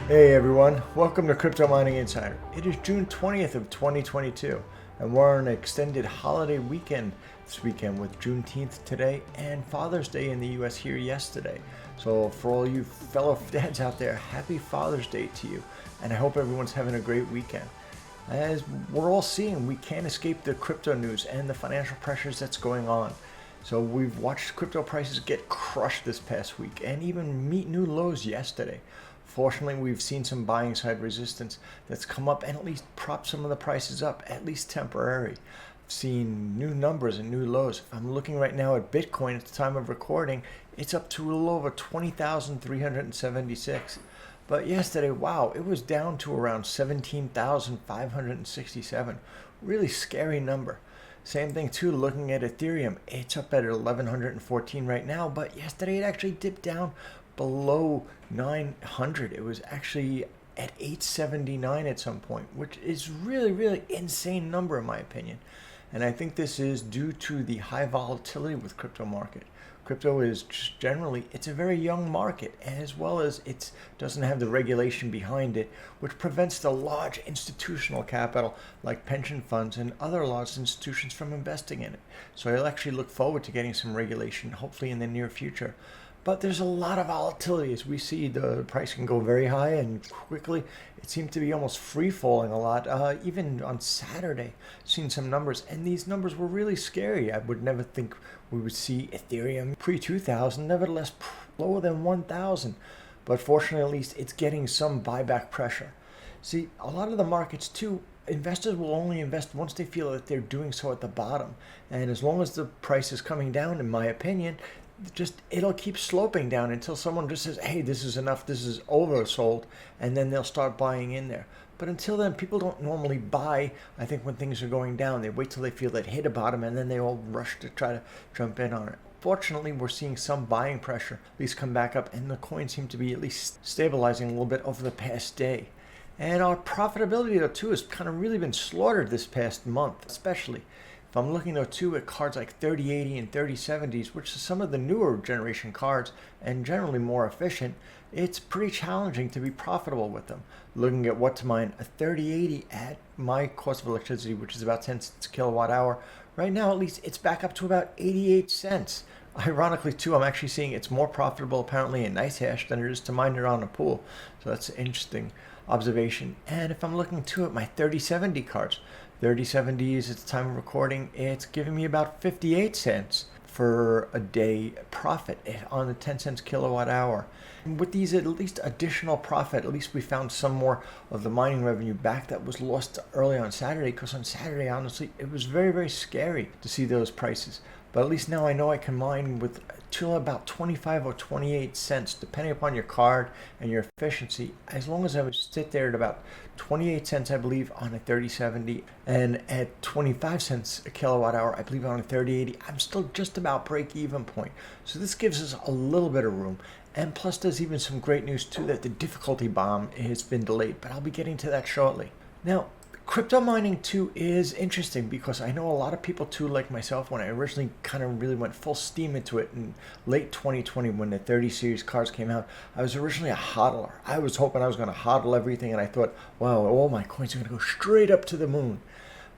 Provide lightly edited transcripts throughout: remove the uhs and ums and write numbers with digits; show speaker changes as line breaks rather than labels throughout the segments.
Hey everyone, welcome to Crypto Mining Insider. It is June 20th of 2022 and we're on an extended holiday weekend this weekend with Juneteenth today and Father's Day in the US here yesterday. So for all you fellow dads out there, happy Father's Day to you, and I hope everyone's having a great weekend. As we're all seeing, we can't escape the crypto news and the financial pressures that's going on. So we've watched crypto prices get crushed this past week and even meet new lows yesterday. Fortunately, we've seen some buying side resistance that's come up and at least propped some of the prices up, at least temporary. I've seen new numbers and new lows. I'm looking right now at Bitcoin at the time of recording. It's up to a little over 20,376. But yesterday, wow, it was down to around 17,567. Really scary number. Same thing too, looking at Ethereum. It's up at 1114 right now, but yesterday it actually dipped down below 900. It was actually at 879 at some point, which is really insane number in my opinion. And I think this is due to the high volatility with crypto market. Crypto is just generally, it's a very young market, as well as it doesn't have the regulation behind it, which prevents the large institutional capital like pension funds and other large institutions from investing in it. So I'll actually look forward to getting some regulation, hopefully in the near future. But there's a lot of volatility as we see the price can go very high and quickly. It seemed to be almost free falling a lot. Even on Saturday, seen some numbers, and these numbers were really scary. I would never think we would see Ethereum pre-2000, nevertheless lower than 1,000. But fortunately, at least it's getting some buyback pressure. See, a lot of the markets too, investors will only invest once they feel that they're doing so at the bottom. And as long as the price is coming down, in my opinion, it'll keep sloping down until someone just says, hey, this is enough, this is oversold, and then they'll start buying in there. But until then, people don't normally buy, I think, when things are going down. They wait till they feel they've hit a bottom, and then they all rush to try to jump in on it. Fortunately, we're seeing some buying pressure at least come back up, and the coin seem to be at least stabilizing a little bit over the past day. And our profitability, though, too, has kind of really been slaughtered this past month, especially. If I'm looking though too at cards like 3080 and 3070s, which are some of the newer generation cards and generally more efficient, it's pretty challenging to be profitable with them. Looking at what to mine a 3080 at my cost of electricity, which is about 10 cents a kilowatt hour, right now at least it's back up to about 88 cents. Ironically too, I'm actually seeing it's more profitable apparently in NiceHash than it is to mine it on a pool. So that's an interesting observation. And if I'm looking too at my 3070 cards, 3070s at the time of recording, it's giving me about 58 cents for a day profit on the 10 cents kilowatt hour. And with these at least additional profit, at least we found some more of the mining revenue back that was lost early on Saturday, because on Saturday, honestly, it was very scary to see those prices. But at least now I know I can mine with to about 25 or 28 cents, depending upon your card and your efficiency, as long as I would sit there at about 28 cents, I believe, on a 3070, and at 25 cents a kilowatt hour, I believe, on a 3080, I'm still just about break-even point. So this gives us a little bit of room. And plus, there's even some great news, too, that the difficulty bomb has been delayed, but I'll be getting to that shortly. Now, crypto mining too is interesting because I know a lot of people too, like myself, when I originally kind of really went full steam into it in late 2020 when the 30 series cards came out. I was originally a hodler. I was hoping I was going to hodl everything, and I thought, wow, all my coins are going to go straight up to the moon.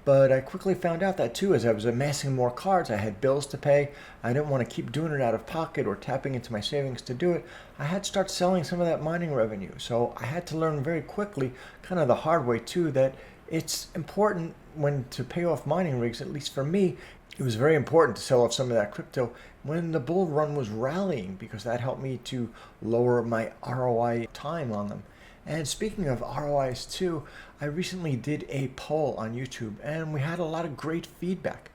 But I quickly found out that too, as I was amassing more cards, I had bills to pay. I didn't want to keep doing it out of pocket or tapping into my savings to do it. I had to start selling some of that mining revenue. So I had to learn very quickly, kind of the hard way too, that it's important when to pay off mining rigs, at least for me, it was very important to sell off some of that crypto when the bull run was rallying, because that helped me to lower my ROI time on them. And speaking of ROIs too, I recently did a poll on YouTube and we had a lot of great feedback.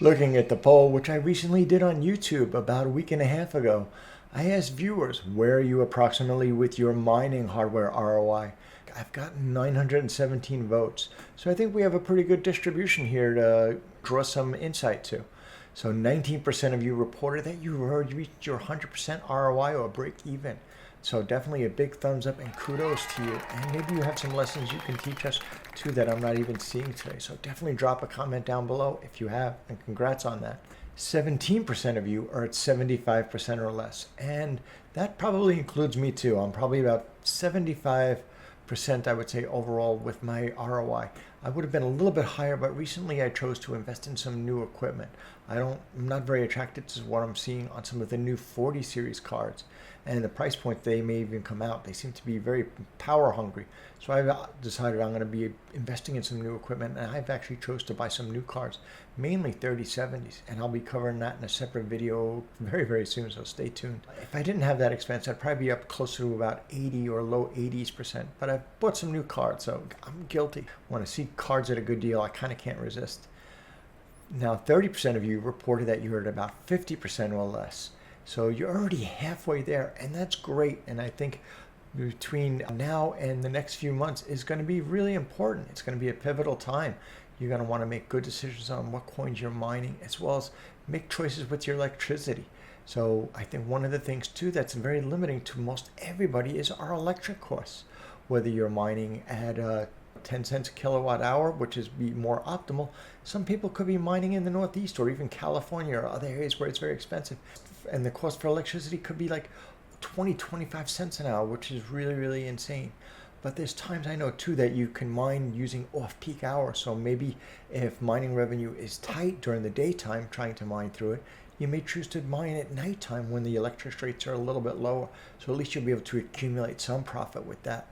Looking at the poll, which I recently did on YouTube about a week and a half ago, I asked viewers, where are you approximately with your mining hardware ROI? I've gotten 917 votes. So I think we have a pretty good distribution here to draw some insight to. So 19% of you reported that you already reached your 100% ROI or break even. So definitely a big thumbs up and kudos to you. And maybe you have some lessons you can teach us too that I'm not even seeing today. So definitely drop a comment down below if you have, and congrats on that. 17% of you are at 75% or less. And that probably includes me too. I'm probably about 75%, I would say, overall with my ROI. I would have been a little bit higher, but recently I chose to invest in some new equipment. I'm not very attracted to what I'm seeing on some of the new 40 series cards and the price point they may even come out. They seem to be very power hungry. So I've decided I'm going to be investing in some new equipment, and I've actually chose to buy some new cards, mainly 3070s, and I'll be covering that in a separate video very, very soon, so stay tuned. If I didn't have that expense, I'd probably be up closer to about 80 or low 80s%, but I've bought some new cards, so I'm guilty. When I see cards at a good deal, I kind of can't resist. Now, 30% of you reported that you're at about 50% or less. So you're already halfway there, and that's great. And I think between now and the next few months is going to be really important. It's going to be a pivotal time. You're going to want to make good decisions on what coins you're mining, as well as make choices with your electricity. So I think one of the things too that's very limiting to most everybody is our electric costs. Whether you're mining at 10 cents a kilowatt hour, which is be more optimal. Some people could be mining in the Northeast or even California or other areas where it's very expensive. And the cost for electricity could be like 20, 25 cents an hour, which is really, really insane. But there's times I know too that you can mine using off-peak hours. So maybe if mining revenue is tight during the daytime trying to mine through it, you may choose to mine at nighttime when the electric rates are a little bit lower. So at least you'll be able to accumulate some profit with that.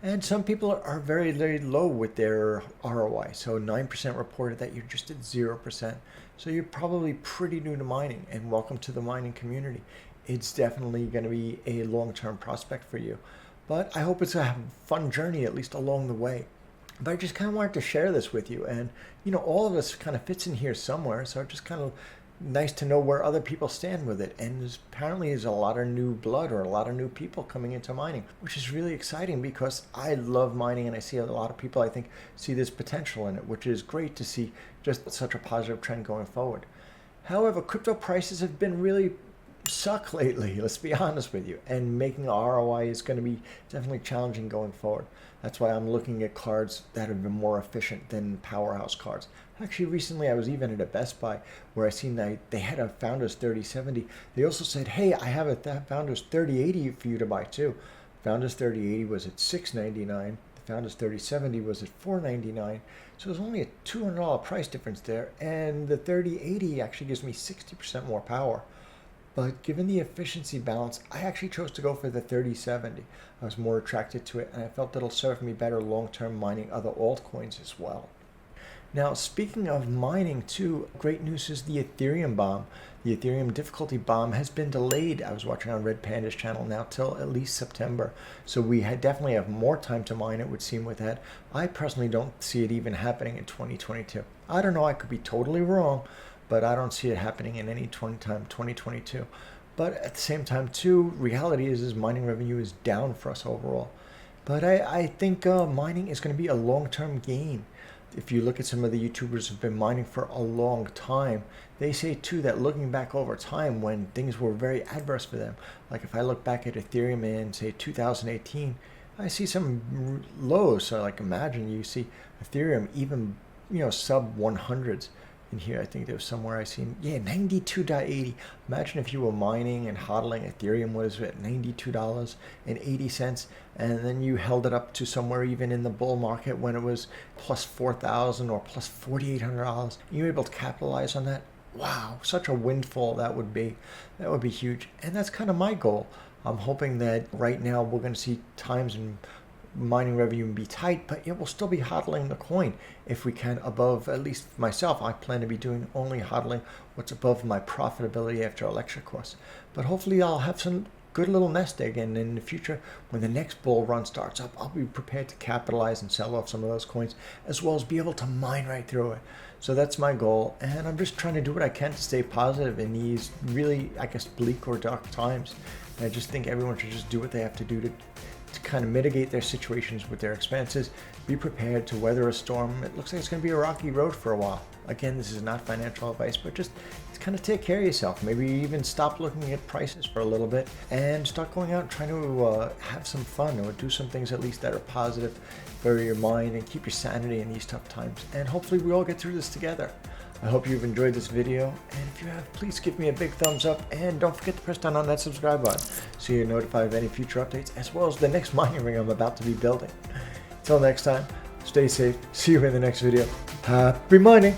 And some people are very, very low with their ROI. So 9% reported that you're just at 0%. So you're probably pretty new to mining, and welcome to the mining community. It's definitely going to be a long-term prospect for you. But I hope it's a fun journey, at least along the way. But I just kind of wanted to share this with you. And, all of us kind of fits in here somewhere. So just kind of nice to know where other people stand with it. And apparently there's a lot of new blood or a lot of new people coming into mining, which is really exciting because I love mining and I see a lot of people, I think, see this potential in it, which is great to see just such a positive trend going forward. However, crypto prices have been really suck lately, let's be honest with you, and making ROI is going to be definitely challenging going forward. That's why I'm looking at cards that have been more efficient than powerhouse cards. Actually, recently I was even at a Best Buy where I seen that they had a Founders 3070. They also said, hey, I have a Founders 3080 for you to buy too. Founders 3080 was at $699. The Founders 3070 was at $499. So it was only a $200 price difference there. And the 3080 actually gives me 60% more power. But given the efficiency balance, I actually chose to go for the 3070. I was more attracted to it, and I felt it'll serve me better long-term mining other altcoins as well. Now, speaking of mining too, great news is the Ethereum bomb. The Ethereum difficulty bomb has been delayed. I was watching on Red Panda's channel now till at least September. So we definitely have more time to mine, it would seem, with that. I personally don't see it even happening in 2022. I don't know, I could be totally wrong, but I don't see it happening in any 2022. But at the same time too, reality is mining revenue is down for us overall. But I think mining is going to be a long-term gain. If you look at some of the YouTubers who've been mining for a long time, they say too that looking back over time when things were very adverse for them, like if I look back at Ethereum in say 2018, I see some lows. So like imagine you see Ethereum even sub 100s. In here, I think there was somewhere I seen, 92.80. Imagine if you were mining and hodling, Ethereum was at $92.80, and then you held it up to somewhere even in the bull market when it was plus $4,000 or plus $4,800. You were able to capitalize on that. Wow, such a windfall that would be. That would be huge, and that's kind of my goal. I'm hoping that right now we're going to see times in mining revenue be tight, but it will still be hodling the coin if we can above, at least myself, I plan to be doing only hodling what's above my profitability after electric costs. But hopefully I'll have some good little nest egg, and in the future when the next bull run starts up, I'll be prepared to capitalize and sell off some of those coins, as well as be able to mine right through it. So that's my goal, and I'm just trying to do what I can to stay positive in these really, I guess, bleak or dark times. And I just think everyone should just do what they have to do to kind of mitigate their situations with their expenses, be prepared to weather a storm. It looks like it's going to be a rocky road for a while. Again, this is not financial advice, but just kind of take care of yourself. Maybe even stop looking at prices for a little bit and start going out and trying to have some fun or do some things at least that are positive for your mind and keep your sanity in these tough times. And hopefully we all get through this together. I hope you've enjoyed this video, and if you have, please give me a big thumbs up, and don't forget to press down on that subscribe button so you're notified of any future updates, as well as the next mining ring I'm about to be building. Until next time, stay safe, see you in the next video. Happy mining!